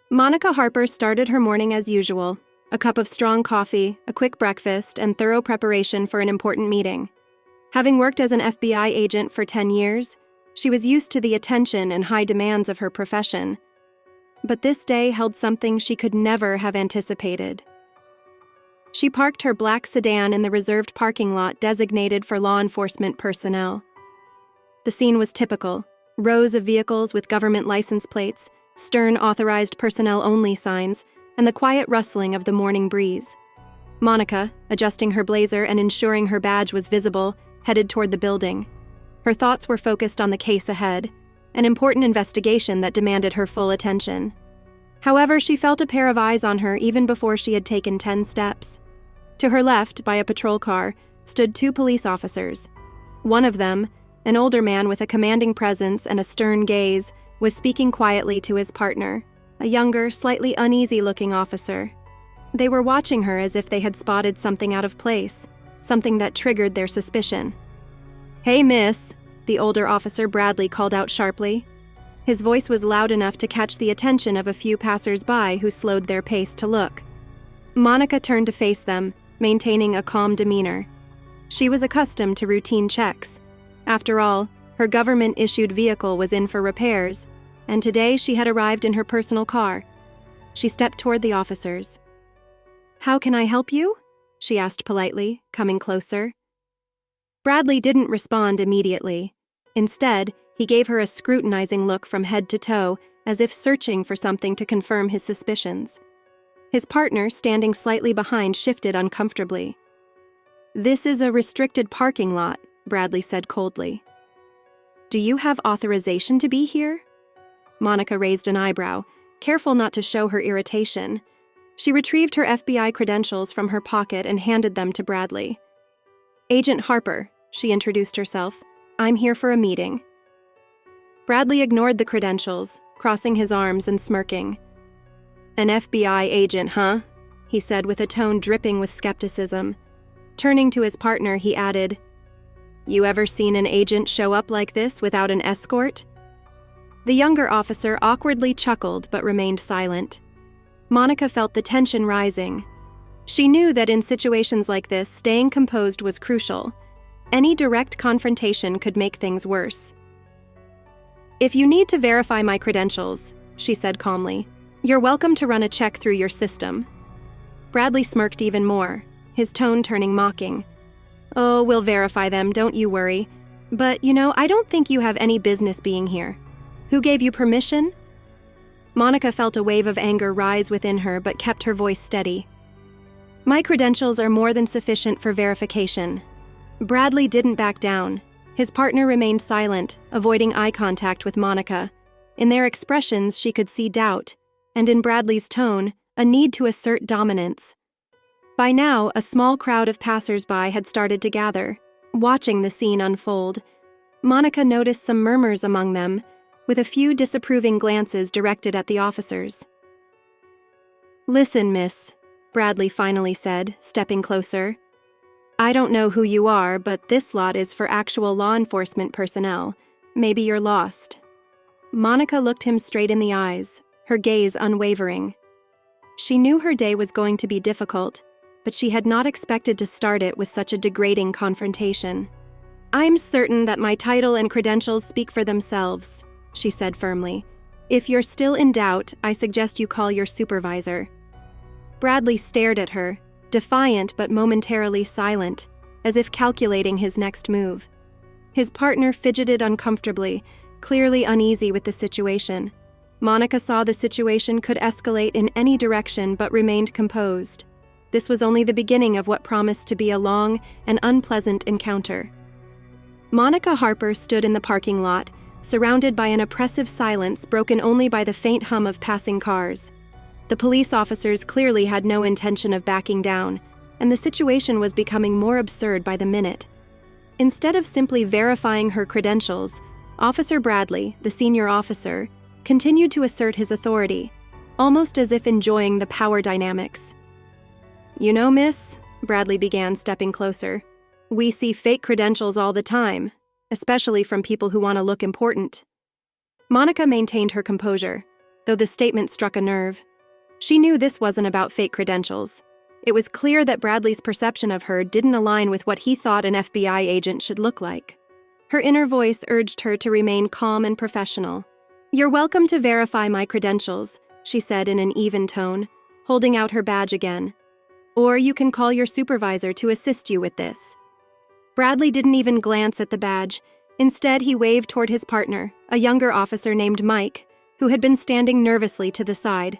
Monica Harper started her morning as usual, a cup of strong coffee, a quick breakfast, and thorough preparation for an important meeting. Having worked as an FBI agent for 10 years, she was used to the attention and high demands of her profession. But this day held something she could never have anticipated. She parked her black sedan in the reserved parking lot designated for law enforcement personnel. The scene was typical: rows of vehicles with government license plates, stern authorized personnel-only signs, and the quiet rustling of the morning breeze. Monica, adjusting her blazer and ensuring her badge was visible, headed toward the building. Her thoughts were focused on the case ahead, an important investigation that demanded her full attention. However, she felt a pair of eyes on her even before she had taken 10 steps. To her left, by a patrol car, stood 2 police officers. One of them, an older man with a commanding presence and a stern gaze, was speaking quietly to his partner, a younger, slightly uneasy-looking officer. They were watching her as if they had spotted something out of place, something that triggered their suspicion. "Hey, miss," the older officer Bradley called out sharply. His voice was loud enough to catch the attention of a few passers-by who slowed their pace to look. Monica turned to face them, maintaining a calm demeanor. She was accustomed to routine checks. After all, her government-issued vehicle was in for repairs, and today she had arrived in her personal car. She stepped toward the officers. "How can I help you?" she asked politely, coming closer. Bradley didn't respond immediately. Instead, he gave her a scrutinizing look from head to toe, as if searching for something to confirm his suspicions. His partner, standing slightly behind, shifted uncomfortably. "This is a restricted parking lot," Bradley said coldly. "Do you have authorization to be here?" Monica raised an eyebrow, careful not to show her irritation. She retrieved her FBI credentials from her pocket and handed them to Bradley. "Agent Harper," she introduced herself. "I'm here for a meeting." Bradley ignored the credentials, crossing his arms and smirking. "An FBI agent, huh?" he said with a tone dripping with skepticism. Turning to his partner, he added, "You ever seen an agent show up like this without an escort?" The younger officer awkwardly chuckled but remained silent. Monica felt the tension rising. She knew that in situations like this, staying composed was crucial. Any direct confrontation could make things worse. "If you need to verify my credentials," she said calmly, "you're welcome to run a check through your system." Bradley smirked even more, his tone turning mocking. "Oh, we'll verify them, don't you worry. But, I don't think you have any business being here. Who gave you permission?" Monica felt a wave of anger rise within her but kept her voice steady. "My credentials are more than sufficient for verification." Bradley didn't back down. His partner remained silent, avoiding eye contact with Monica. In their expressions, she could see doubt, and in Bradley's tone, a need to assert dominance. By now, a small crowd of passers-by had started to gather, watching the scene unfold. Monica noticed some murmurs among them, with a few disapproving glances directed at the officers. "Listen, miss," Bradley finally said, stepping closer. "I don't know who you are, but this lot is for actual law enforcement personnel. Maybe you're lost." Monica looked him straight in the eyes, her gaze unwavering. She knew her day was going to be difficult, but she had not expected to start it with such a degrading confrontation. "I'm certain that my title and credentials speak for themselves," she said firmly. "If you're still in doubt, I suggest you call your supervisor." Bradley stared at her, defiant but momentarily silent, as if calculating his next move. His partner fidgeted uncomfortably, clearly uneasy with the situation. Monica saw the situation could escalate in any direction but remained composed. This was only the beginning of what promised to be a long and unpleasant encounter. Monica Harper stood in the parking lot, surrounded by an oppressive silence broken only by the faint hum of passing cars. The police officers clearly had no intention of backing down, and the situation was becoming more absurd by the minute. Instead of simply verifying her credentials, Officer Bradley, the senior officer, continued to assert his authority, almost as if enjoying the power dynamics. "You know, miss," Bradley began, stepping closer, "we see fake credentials all the time, especially from people who want to look important." Monica maintained her composure. though the statement struck a nerve. She knew this wasn't about fake credentials. It was clear that Bradley's perception of her didn't align with what he thought an FBI agent should look like. Her inner voice urged her to remain calm and professional. "You're welcome to verify my credentials," she said in an even tone, holding out her badge again. "Or you can call your supervisor to assist you with this." Bradley didn't even glance at the badge. Instead, he waved toward his partner, a younger officer named Mike, who had been standing nervously to the side.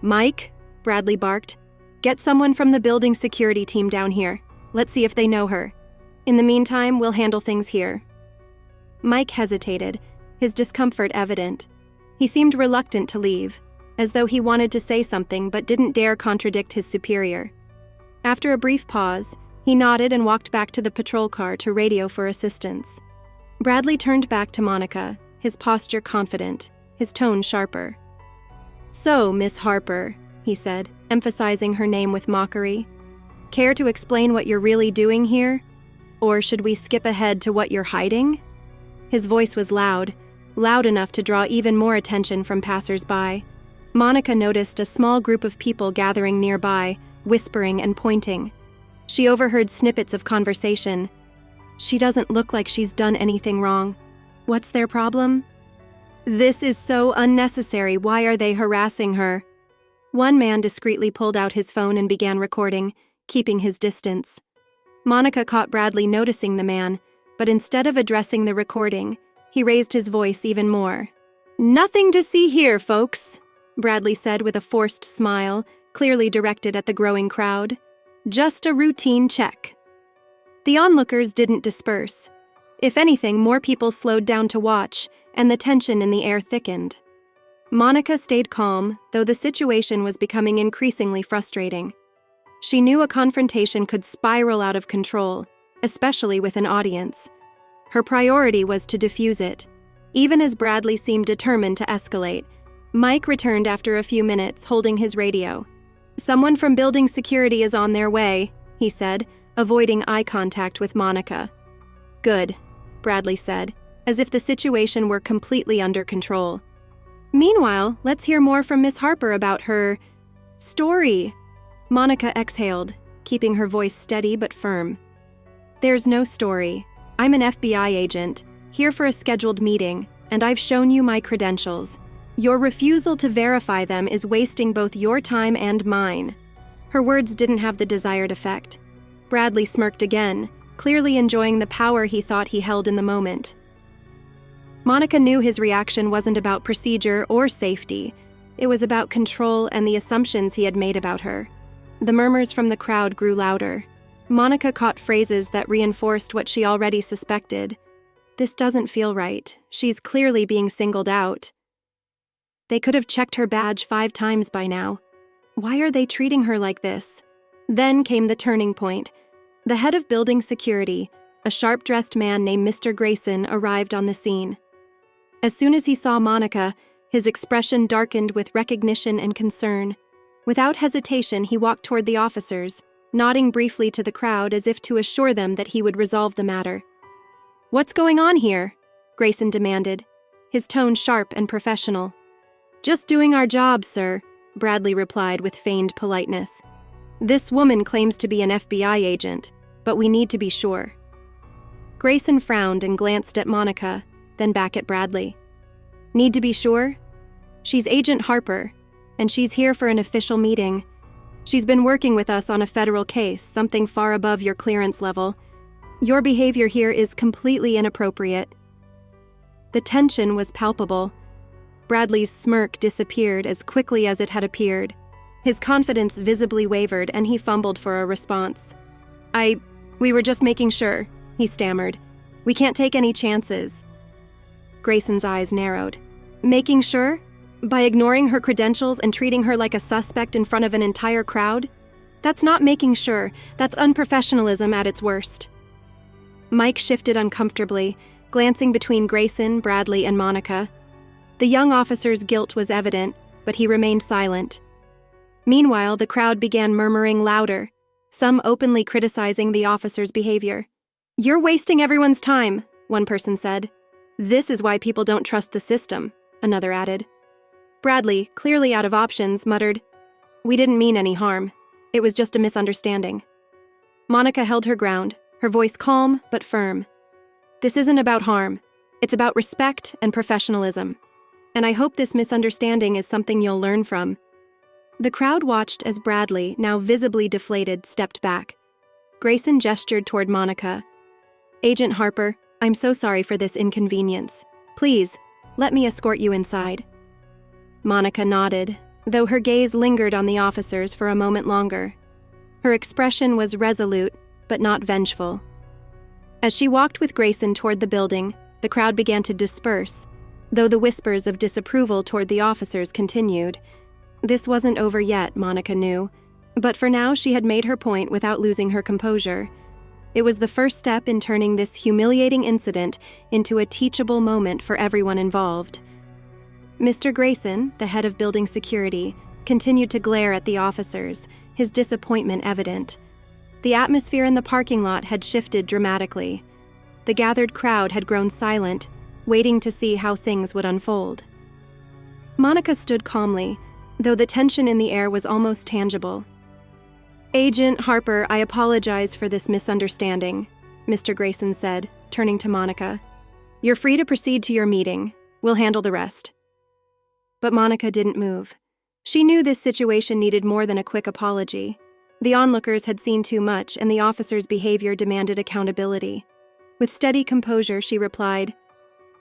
"Mike," Bradley barked, "get someone from the building security team down here. Let's see if they know her. In the meantime, we'll handle things here." Mike hesitated, his discomfort evident. He seemed reluctant to leave, as though he wanted to say something but didn't dare contradict his superior. After a brief pause, he nodded and walked back to the patrol car to radio for assistance. Bradley turned back to Monica, his posture confident, his tone sharper. "So, Miss Harper," he said, emphasizing her name with mockery, "care to explain what you're really doing here? Or should we skip ahead to what you're hiding?" His voice was loud enough to draw even more attention from passers-by. Monica noticed a small group of people gathering nearby, whispering and pointing. She overheard snippets of conversation. "She doesn't look like she's done anything wrong. What's their problem? This is so unnecessary. Why are they harassing her?" One man discreetly pulled out his phone and began recording, keeping his distance. Monica caught Bradley noticing the man, but instead of addressing the recording, he raised his voice even more. "Nothing to see here, folks," Bradley said with a forced smile, clearly directed at the growing crowd. "Just a routine check." The onlookers didn't disperse. If anything, more people slowed down to watch, and the tension in the air thickened. Monica stayed calm, though the situation was becoming increasingly frustrating. She knew a confrontation could spiral out of control, especially with an audience. Her priority was to defuse it. Even as Bradley seemed determined to escalate, Mike returned after a few minutes, holding his radio. "Someone from building security is on their way," he said, avoiding eye contact with Monica. "Good," Bradley said, as if the situation were completely under control. "Meanwhile, let's hear more from Miss Harper about her story." Monica exhaled, keeping her voice steady but firm. "There's no story. I'm an FBI agent, here for a scheduled meeting, and I've shown you my credentials. Your refusal to verify them is wasting both your time and mine." Her words didn't have the desired effect. Bradley smirked again, clearly enjoying the power he thought he held in the moment. Monica knew his reaction wasn't about procedure or safety. It was about control and the assumptions he had made about her. The murmurs from the crowd grew louder. Monica caught phrases that reinforced what she already suspected. "This doesn't feel right. She's clearly being singled out. They could have checked her badge 5 times by now. Why are they treating her like this?" Then came the turning point. The head of building security, a sharp-dressed man named Mr. Grayson, arrived on the scene. As soon as he saw Monica, his expression darkened with recognition and concern. Without hesitation, he walked toward the officers, nodding briefly to the crowd as if to assure them that he would resolve the matter. "What's going on here?" Grayson demanded, his tone sharp and professional. "Just doing our job, sir," Bradley replied with feigned politeness. "This woman claims to be an FBI agent, but we need to be sure." Grayson frowned and glanced at Monica, then back at Bradley. "Need to be sure? She's Agent Harper, and she's here for an official meeting. She's been working with us on a federal case, something far above your clearance level. Your behavior here is completely inappropriate." The tension was palpable. Bradley's smirk disappeared as quickly as it had appeared. His confidence visibly wavered, and he fumbled for a response. We were just making sure," he stammered. "We can't take any chances." Grayson's eyes narrowed. "Making sure? By ignoring her credentials and treating her like a suspect in front of an entire crowd? That's not making sure. That's unprofessionalism at its worst." Mike shifted uncomfortably, glancing between Grayson, Bradley, and Monica. The young officer's guilt was evident, but he remained silent. Meanwhile, the crowd began murmuring louder, some openly criticizing the officer's behavior. "You're wasting everyone's time," one person said. "This is why people don't trust the system," another added. Bradley, clearly out of options, muttered, "We didn't mean any harm. It was just a misunderstanding." Monica held her ground, her voice calm but firm. "This isn't about harm. It's about respect and professionalism. And I hope this misunderstanding is something you'll learn from." The crowd watched as Bradley, now visibly deflated, stepped back. Grayson gestured toward Monica. "Agent Harper, I'm so sorry for this inconvenience. Please, let me escort you inside." Monica nodded, though her gaze lingered on the officers for a moment longer. Her expression was resolute, but not vengeful. As she walked with Grayson toward the building, the crowd began to disperse, though the whispers of disapproval toward the officers continued. This wasn't over yet, Monica knew, but for now she had made her point without losing her composure. It was the first step in turning this humiliating incident into a teachable moment for everyone involved. Mr. Grayson, the head of building security, continued to glare at the officers, his disappointment evident. The atmosphere in the parking lot had shifted dramatically. The gathered crowd had grown silent, waiting to see how things would unfold. Monica stood calmly, though the tension in the air was almost tangible. "Agent Harper, I apologize for this misunderstanding," Mr. Grayson said, turning to Monica. "You're free to proceed to your meeting. We'll handle the rest." But Monica didn't move. She knew this situation needed more than a quick apology. The onlookers had seen too much, and the officer's behavior demanded accountability. With steady composure, she replied,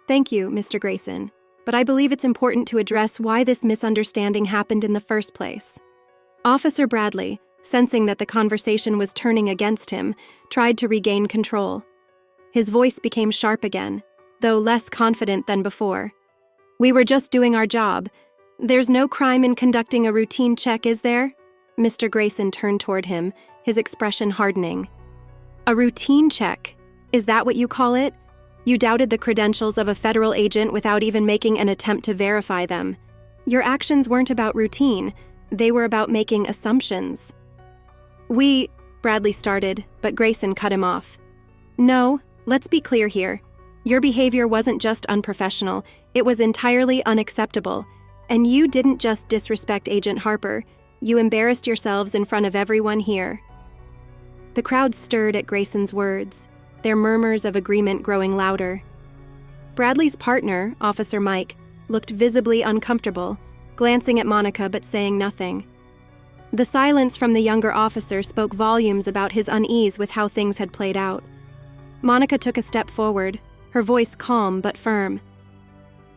"Thank you, Mr. Grayson, but I believe it's important to address why this misunderstanding happened in the first place." Officer Bradley, sensing that the conversation was turning against him, tried to regain control. His voice became sharp again, though less confident than before. "We were just doing our job. There's no crime in conducting a routine check, is there?" Mr. Grayson turned toward him, his expression hardening. "A routine check? Is that what you call it? You doubted the credentials of a federal agent without even making an attempt to verify them. Your actions weren't about routine. They were about making assumptions." Bradley started, but Grayson cut him off. "No, let's be clear here. Your behavior wasn't just unprofessional, it was entirely unacceptable. And you didn't just disrespect Agent Harper, you embarrassed yourselves in front of everyone here." The crowd stirred at Grayson's words, their murmurs of agreement growing louder. Bradley's partner, Officer Mike, looked visibly uncomfortable, glancing at Monica but saying nothing. The silence from the younger officer spoke volumes about his unease with how things had played out. Monica took a step forward, her voice calm but firm.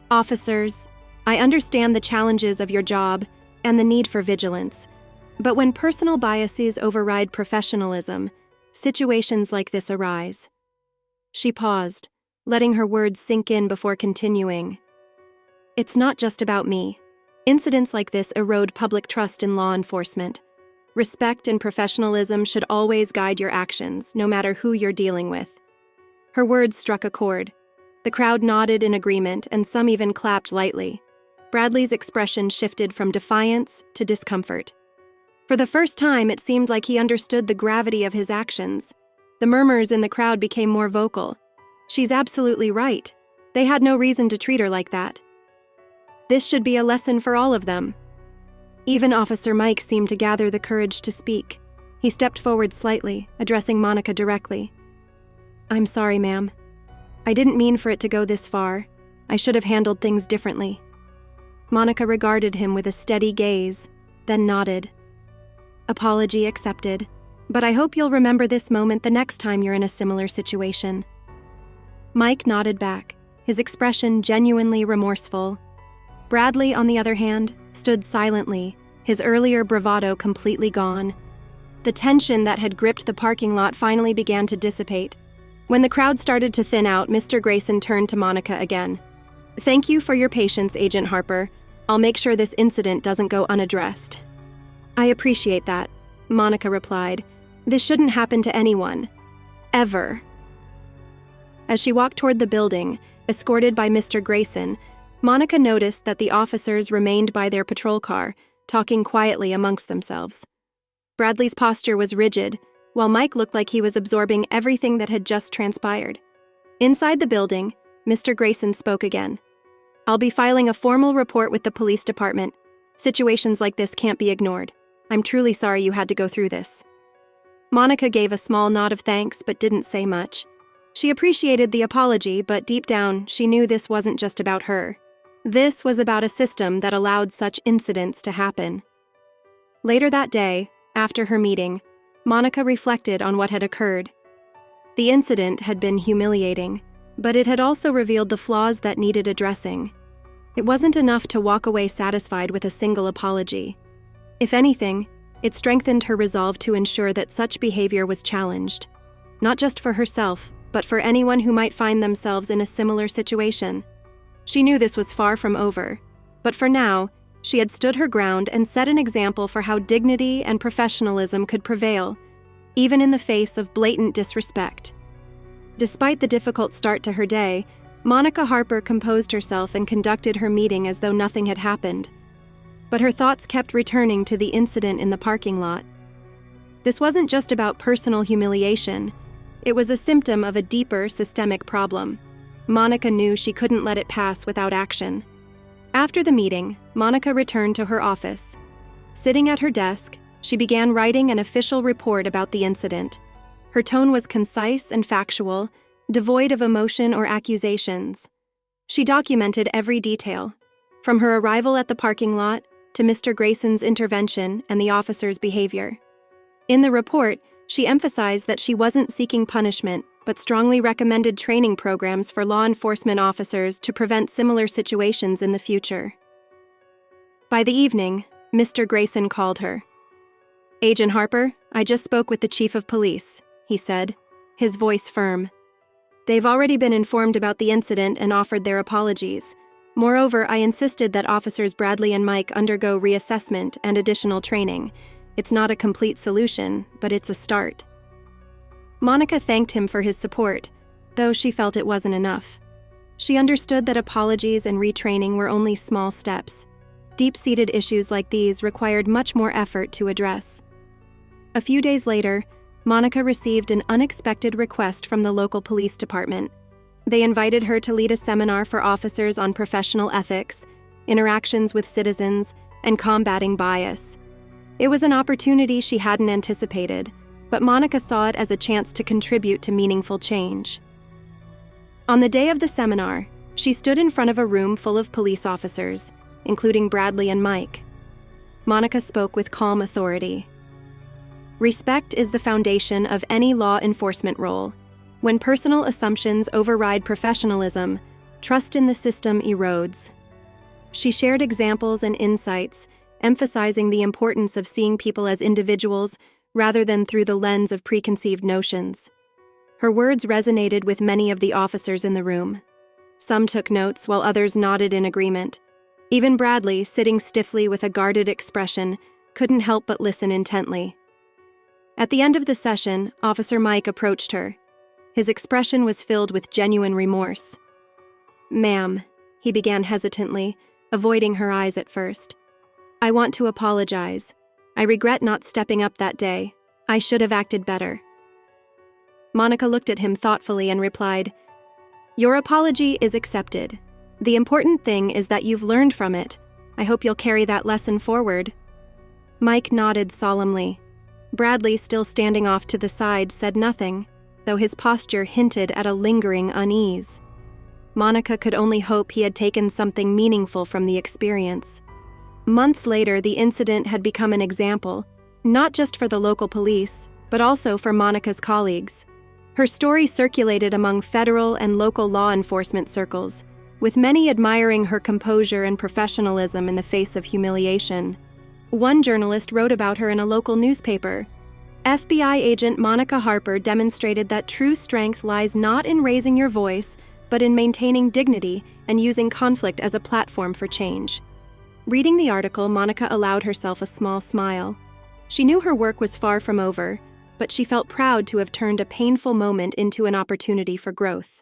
"Officers, I understand the challenges of your job and the need for vigilance, but when personal biases override professionalism, situations like this arise." She paused, letting her words sink in before continuing. "It's not just about me. Incidents like this erode public trust in law enforcement. Respect and professionalism should always guide your actions, no matter who you're dealing with." Her words struck a chord. The crowd nodded in agreement, and some even clapped lightly. Bradley's expression shifted from defiance to discomfort. For the first time, it seemed like he understood the gravity of his actions. The murmurs in the crowd became more vocal. "She's absolutely right. They had no reason to treat her like that. This should be a lesson for all of them." Even Officer Mike seemed to gather the courage to speak. He stepped forward slightly, addressing Monica directly. "I'm sorry, ma'am. I didn't mean for it to go this far. I should have handled things differently." Monica regarded him with a steady gaze, then nodded. "Apology accepted, but I hope you'll remember this moment the next time you're in a similar situation." Mike nodded back, his expression genuinely remorseful. Bradley, on the other hand, stood silently, his earlier bravado completely gone. The tension that had gripped the parking lot finally began to dissipate. When the crowd started to thin out, Mr. Grayson turned to Monica again. "Thank you for your patience, Agent Harper. I'll make sure this incident doesn't go unaddressed." "I appreciate that," Monica replied. "This shouldn't happen to anyone. Ever." As she walked toward the building, escorted by Mr. Grayson, Monica noticed that the officers remained by their patrol car, talking quietly amongst themselves. Bradley's posture was rigid, while Mike looked like he was absorbing everything that had just transpired. Inside the building, Mr. Grayson spoke again. I'll be filing a formal report with the police department. Situations like this can't be ignored. I'm truly sorry you had to go through this." Monica gave a small nod of thanks but didn't say much. She appreciated the apology, but deep down, she knew this wasn't just about her. This was about a system that allowed such incidents to happen. Later that day, after her meeting, Monica reflected on what had occurred. The incident had been humiliating, but it had also revealed the flaws that needed addressing. It wasn't enough to walk away satisfied with a single apology. If anything, it strengthened her resolve to ensure that such behavior was challenged, not just for herself, but for anyone who might find themselves in a similar situation. She knew this was far from over, but for now, she had stood her ground and set an example for how dignity and professionalism could prevail, even in the face of blatant disrespect. Despite the difficult start to her day, Monica Harper composed herself and conducted her meeting as though nothing had happened. But her thoughts kept returning to the incident in the parking lot. This wasn't just about personal humiliation. It was a symptom of a deeper systemic problem. Monica knew she couldn't let it pass without action. After the meeting, Monica returned to her office. Sitting at her desk, she began writing an official report about the incident. Her tone was concise and factual, devoid of emotion or accusations. She documented every detail, from her arrival at the parking lot to Mr. Grayson's intervention and the officer's behavior. In the report, she emphasized that she wasn't seeking punishment, but strongly recommended training programs for law enforcement officers to prevent similar situations in the future. By the evening, Mr. Grayson called her. "Agent Harper, I just spoke with the chief of police," he said, his voice firm. "They've already been informed about the incident and offered their apologies. Moreover, I insisted that Officers Bradley and Mike undergo reassessment and additional training. It's not a complete solution, but it's a start." Monica thanked him for his support, though she felt it wasn't enough. She understood that apologies and retraining were only small steps. Deep-seated issues like these required much more effort to address. A few days later, Monica received an unexpected request from the local police department. They invited her to lead a seminar for officers on professional ethics, interactions with citizens, and combating bias. It was an opportunity she hadn't anticipated, but Monica saw it as a chance to contribute to meaningful change. On the day of the seminar, she stood in front of a room full of police officers, including Bradley and Mike. Monica spoke with calm authority. Respect is the foundation of any law enforcement role. When personal assumptions override professionalism, trust in the system erodes. She shared examples and insights, emphasizing the importance of seeing people as individuals rather than through the lens of preconceived notions. Her words resonated with many of the officers in the room. Some took notes while others nodded in agreement. Even Bradley, sitting stiffly with a guarded expression, couldn't help but listen intently. At the end of the session, Officer Mike approached her. His expression was filled with genuine remorse. "Ma'am," he began hesitantly, avoiding her eyes at first. "I want to apologize. I regret not stepping up that day. I should have acted better." Monica looked at him thoughtfully and replied, "Your apology is accepted. The important thing is that you've learned from it. I hope you'll carry that lesson forward." Mike nodded solemnly. Bradley, still standing off to the side, said nothing, though his posture hinted at a lingering unease. Monica could only hope he had taken something meaningful from the experience. Months later, the incident had become an example, not just for the local police, but also for Monica's colleagues. Her story circulated among federal and local law enforcement circles, with many admiring her composure and professionalism in the face of humiliation. One journalist wrote about her in a local newspaper. FBI agent Monica Harper demonstrated that true strength lies not in raising your voice, but in maintaining dignity and using conflict as a platform for change. Reading the article, Monica allowed herself a small smile. She knew her work was far from over, but she felt proud to have turned a painful moment into an opportunity for growth.